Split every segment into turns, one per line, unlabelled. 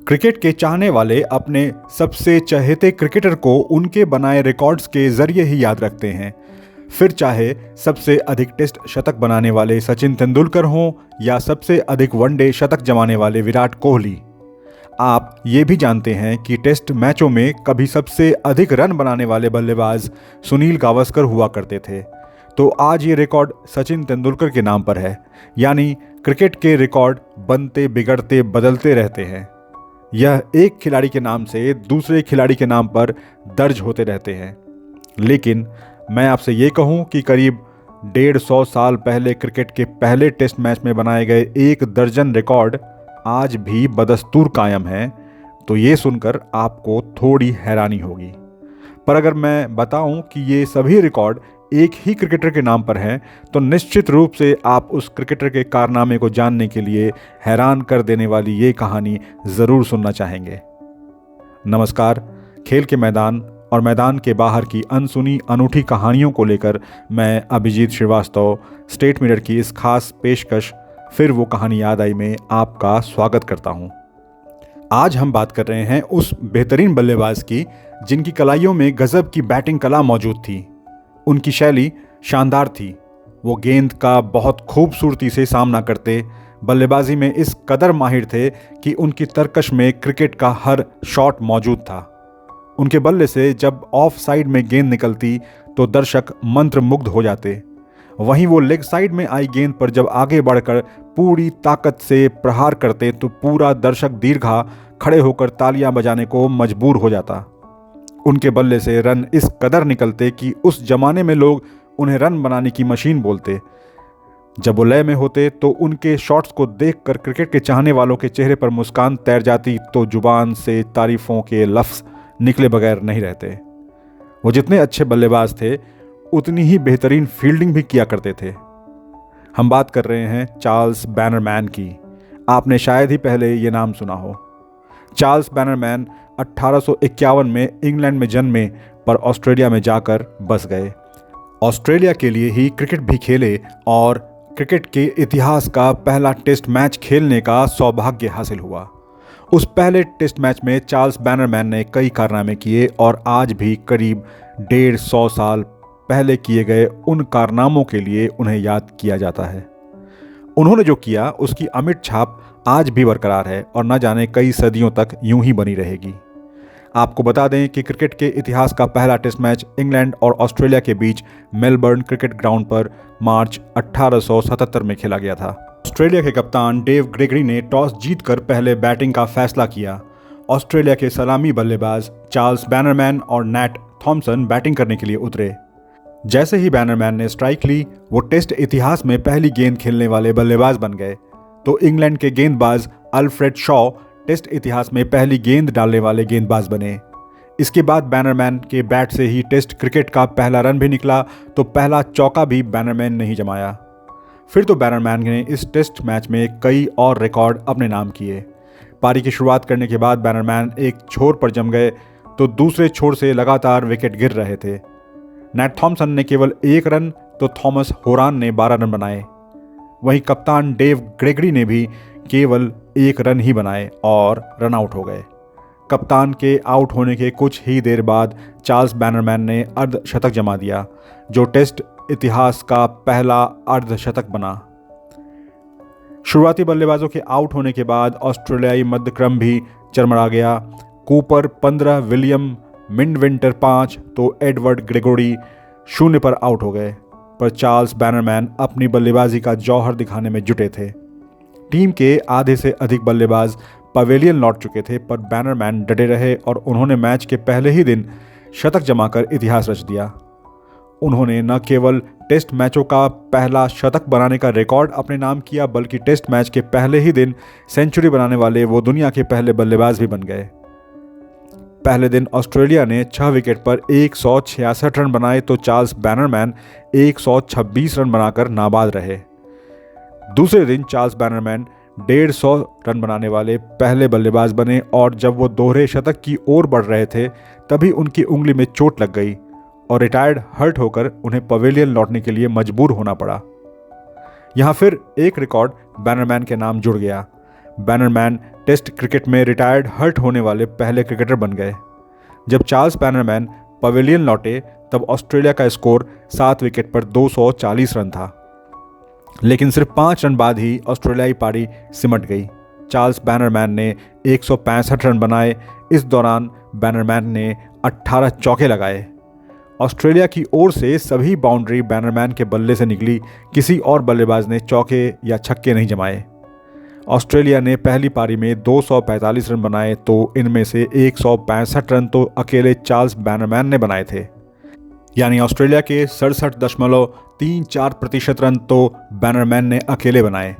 Cricket के चाहने वाले अपने सबसे चहेते क्रिकेटर को उनके बनाए रिकॉर्ड्स के जरिए ही याद रखते हैं। फिर चाहे सबसे अधिक टेस्ट शतक बनाने वाले सचिन तेंदुलकर हों या सबसे अधिक वनडे शतक जमाने वाले विराट कोहली। आप ये भी जानते हैं कि टेस्ट मैचों में कभी सबसे अधिक रन बनाने वाले बल्लेबाज सुनील गावस्कर हुआ करते थे। तो आज ये रिकॉर्ड सचिन तेंदुलकर के नाम पर है। यानी क्रिकेट के रिकॉर्ड बनते बिगड़ते बदलते रहते हैं। यह एक खिलाड़ी के नाम से दूसरे खिलाड़ी के नाम पर दर्ज होते रहते हैं। लेकिन मैं आपसे ये कहूं कि करीब 150 साल पहले क्रिकेट के पहले टेस्ट मैच में बनाए गए 1 दर्जन रिकॉर्ड आज भी बदस्तूर कायम हैं, तो ये सुनकर आपको थोड़ी हैरानी होगी। पर अगर मैं बताऊं कि ये सभी रिकॉर्ड एक ही क्रिकेटर के नाम पर हैं, तो निश्चित रूप से आप उस क्रिकेटर के कारनामे को जानने के लिए हैरान कर देने वाली ये कहानी ज़रूर सुनना चाहेंगे। नमस्कार, खेल के मैदान और मैदान के बाहर की अनसुनी अनूठी कहानियों को लेकर मैं अभिजीत श्रीवास्तव स्टेट मिरर की इस खास पेशकश फिर वो कहानी याद आई में आपका स्वागत करता हूँ। आज हम बात कर रहे हैं उस बेहतरीन बल्लेबाज की जिनकी कलाइयों में गजब की बैटिंग कला मौजूद थी। उनकी शैली शानदार थी। वो गेंद का बहुत खूबसूरती से सामना करते, बल्लेबाजी में इस कदर माहिर थे कि उनकी तरकश में क्रिकेट का हर शॉट मौजूद था। उनके बल्ले से जब ऑफ साइड में गेंद निकलती तो दर्शक मंत्रमुग्ध हो जाते। वहीं वो लेग साइड में आई गेंद पर जब आगे बढ़कर पूरी ताकत से प्रहार करते तो पूरा दर्शक दीर्घा खड़े होकर तालियां बजाने को मजबूर हो जाता। उनके बल्ले से रन इस कदर निकलते कि उस जमाने में लोग उन्हें रन बनाने की मशीन बोलते। जब वो लय में होते तो उनके शॉट्स को देखकर क्रिकेट के चाहने वालों के चेहरे पर मुस्कान तैर जाती, तो जुबान से तारीफों के लफ्ज़ निकले बगैर नहीं रहते। वो जितने अच्छे बल्लेबाज थे उतनी ही बेहतरीन फील्डिंग भी किया करते थे। हम बात कर रहे हैं चार्ल्स बैनरमैन की। आपने शायद ही पहले ये नाम सुना हो। चार्ल्स बैनरमैन 1851 में इंग्लैंड में जन्मे, पर ऑस्ट्रेलिया में जाकर बस गए। ऑस्ट्रेलिया के लिए ही क्रिकेट भी खेले और क्रिकेट के इतिहास का पहला टेस्ट मैच खेलने का सौभाग्य हासिल हुआ। उस पहले टेस्ट मैच में चार्ल्स बैनरमैन ने कई कारनामे किए और आज भी करीब 150 साल पहले किए गए उन कारनामों के लिए उन्हें याद किया जाता है। उन्होंने जो किया उसकी अमिट छाप आज भी बरकरार है और न जाने कई सदियों तक यूं ही बनी रहेगी। आपको बता दें कि क्रिकेट के इतिहास का पहला टेस्ट मैच इंग्लैंड और ऑस्ट्रेलिया के बीच मेलबर्न क्रिकेट ग्राउंड पर मार्च 1877 में खेला गया था। ऑस्ट्रेलिया के कप्तान डेव ग्रेगरी ने टॉस जीतकर पहले बैटिंग का फैसला किया। ऑस्ट्रेलिया के सलामी बल्लेबाज चार्ल्स बैनरमैन और नैट थॉम्सन बैटिंग करने के लिए उतरे। जैसे ही बैनरमैन ने स्ट्राइक ली, वो टेस्ट इतिहास में पहली गेंद खेलने वाले बल्लेबाज बन गए। तो इंग्लैंड के गेंदबाज अल्फ्रेड शॉ टेस्ट इतिहास में पहली गेंद डालने वाले गेंदबाज बने। इसके बाद बैनरमैन के बैट से ही टेस्ट क्रिकेट का पहला रन भी निकला, तो पहला चौका भी बैनरमैन ने ही जमाया। फिर तो बैनरमैन ने इस टेस्ट मैच में कई और रिकॉर्ड अपने नाम किए। पारी की शुरुआत करने के बाद बैनरमैन एक छोर पर जम गए, तो दूसरे छोर से लगातार विकेट गिर रहे थे। नैट थॉम्सन ने केवल 1 रन तो थॉमस होरान ने 12 रन बनाए। वहीं कप्तान डेव ग्रेगरी ने भी केवल 1 रन ही बनाए और रन आउट हो गए। कप्तान के आउट होने के कुछ ही देर बाद चार्ल्स बैनरमैन ने अर्धशतक जमा दिया, जो टेस्ट इतिहास का पहला अर्धशतक बना। शुरुआती बल्लेबाजों के आउट होने के बाद ऑस्ट्रेलियाई मध्यक्रम भी चरमरा गया। कूपर 15, विलियम मिडविंटर 5 तो एडवर्ड ग्रेगोरी 0 पर आउट हो गए। पर चार्ल्स बैनरमैन अपनी बल्लेबाजी का जौहर दिखाने में जुटे थे। टीम के आधे से अधिक बल्लेबाज पवेलियन लौट चुके थे, पर बैनरमैन डटे रहे और उन्होंने मैच के पहले ही दिन शतक जमाकर इतिहास रच दिया। उन्होंने न केवल टेस्ट मैचों का पहला शतक बनाने का रिकॉर्ड अपने नाम किया, बल्कि टेस्ट मैच के पहले ही दिन सेंचुरी बनाने वाले वो दुनिया के पहले बल्लेबाज भी बन गए। पहले दिन ऑस्ट्रेलिया ने 6 विकेट पर 166 रन बनाए, तो चार्ल्स बैनरमैन 126 रन बनाकर नाबाद रहे। दूसरे दिन चार्ल्स बैनरमैन 150 रन बनाने वाले पहले बल्लेबाज बने और जब वो दोहरे शतक की ओर बढ़ रहे थे तभी उनकी उंगली में चोट लग गई और रिटायर्ड हर्ट होकर उन्हें पवेलियन लौटने के लिए मजबूर होना पड़ा। यहाँ फिर एक रिकॉर्ड बैनरमैन के नाम जुड़ गया। बैनरमैन टेस्ट क्रिकेट में रिटायर्ड हर्ट होने वाले पहले क्रिकेटर बन गए। जब चार्ल्स बैनरमैन पवेलियन लौटे तब ऑस्ट्रेलिया का स्कोर 7 विकेट पर 240 रन था, लेकिन सिर्फ 5 रन बाद ही ऑस्ट्रेलियाई पारी सिमट गई। चार्ल्स बैनरमैन ने 165 रन बनाए। इस दौरान बैनरमैन ने 18 चौके लगाए। ऑस्ट्रेलिया की ओर से सभी बाउंड्री बैनरमैन के बल्ले से निकली, किसी और बल्लेबाज ने चौके या छक्के नहीं जमाए। ऑस्ट्रेलिया ने पहली पारी में 245 रन बनाए तो इनमें से 165 रन तो अकेले चार्ल्स बैनरमैन ने बनाए थे, यानी ऑस्ट्रेलिया के 67.34% रन तो बैनरमैन ने अकेले बनाए।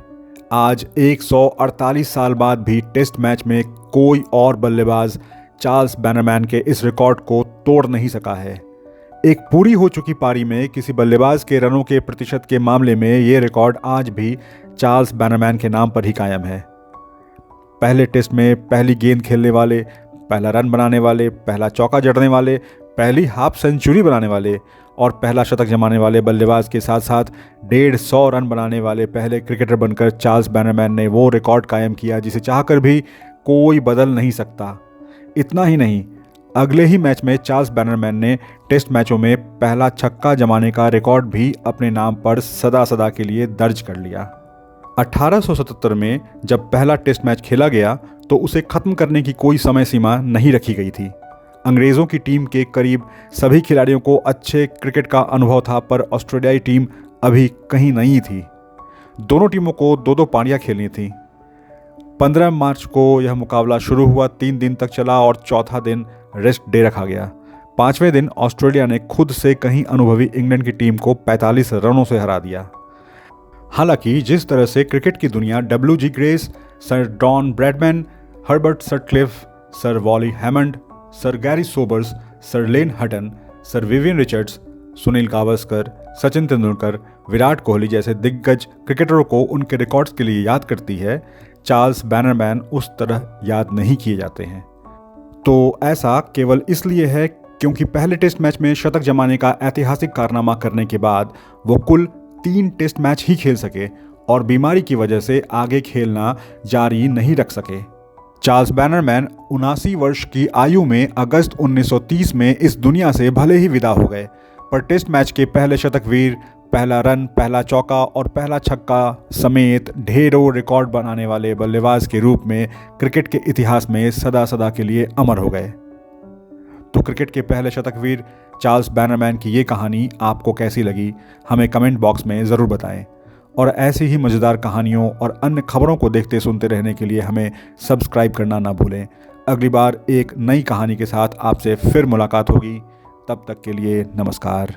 आज 148 साल बाद भी टेस्ट मैच में कोई और बल्लेबाज चार्ल्स बैनरमैन के इस रिकॉर्ड को तोड़ नहीं सका है। एक पूरी हो चुकी पारी में किसी बल्लेबाज के रनों के प्रतिशत के मामले में ये रिकॉर्ड आज भी चार्ल्स बैनरमैन के नाम पर ही कायम है। पहले टेस्ट में पहली गेंद खेलने वाले, पहला रन बनाने वाले, पहला चौका जड़ने वाले, पहली हाफ सेंचुरी बनाने वाले और पहला शतक जमाने वाले बल्लेबाज के साथ साथ 150 रन बनाने वाले पहले क्रिकेटर बनकर चार्ल्स बैनरमैन ने वो रिकॉर्ड कायम किया जिसे चाहकर भी कोई बदल नहीं सकता। इतना ही नहीं, अगले ही मैच में चार्ल्स बैनरमैन ने टेस्ट मैचों में पहला छक्का जमाने का रिकॉर्ड भी अपने नाम पर सदा सदा के लिए दर्ज कर लिया। 1877 में जब पहला टेस्ट मैच खेला गया तो उसे ख़त्म करने की कोई समय सीमा नहीं रखी गई थी। अंग्रेज़ों की टीम के करीब सभी खिलाड़ियों को अच्छे क्रिकेट का अनुभव था, पर ऑस्ट्रेलियाई टीम अभी कहीं नहीं थी। दोनों टीमों को 2-2 पारियां खेलनी थी। 15 मार्च को यह मुकाबला शुरू हुआ, 3 दिन तक चला और चौथा दिन रेस्ट डे रखा गया। 5वें दिन ऑस्ट्रेलिया ने खुद से कहीं अनुभवी इंग्लैंड की टीम को 45 रनों से हरा दिया। हालांकि जिस तरह से क्रिकेट की दुनिया WG Grace, sir Don Bradman, Herbert Sutcliffe, sir Wally Hammond, sir Garry Sobers, sir Len Hutton, sir Vivian Richards, Sunil Gavaskar, Sachin Tendulkar, Virat Kohli जैसे दिग्गज क्रिकेटरों को उनके रिकॉर्ड्स के लिए याद करती है, चार्ल्स बैनरमैन उस तरह याद नहीं किए जाते हैं। तो ऐसा केवल इसलिए है क्योंकि पहले टेस्ट मैच में शतक जमाने का ऐतिहासिक कारनामा करने के बाद वो कुल 3 टेस्ट मैच ही खेल सके और बीमारी की वजह से आगे खेलना जारी नहीं रख सके। चार्ल्स बैनरमैन 79 वर्ष की आयु में अगस्त 1930 में इस दुनिया से भले ही विदा हो गए, पर टेस्ट मैच के पहले शतकवीर, पहला रन, पहला चौका और पहला छक्का समेत ढेरों रिकॉर्ड बनाने वाले बल्लेबाज के रूप में क्रिकेट के इतिहास में सदा सदा के लिए अमर हो गए। तो क्रिकेट के पहले शतकवीर चार्ल्स बैनरमैन की ये कहानी आपको कैसी लगी, हमें कमेंट बॉक्स में ज़रूर बताएं। और ऐसी ही मज़ेदार कहानियों और अन्य खबरों को देखते सुनते रहने के लिए हमें सब्सक्राइब करना ना भूलें। अगली बार एक नई कहानी के साथ आपसे फिर मुलाकात होगी। तब तक के लिए नमस्कार।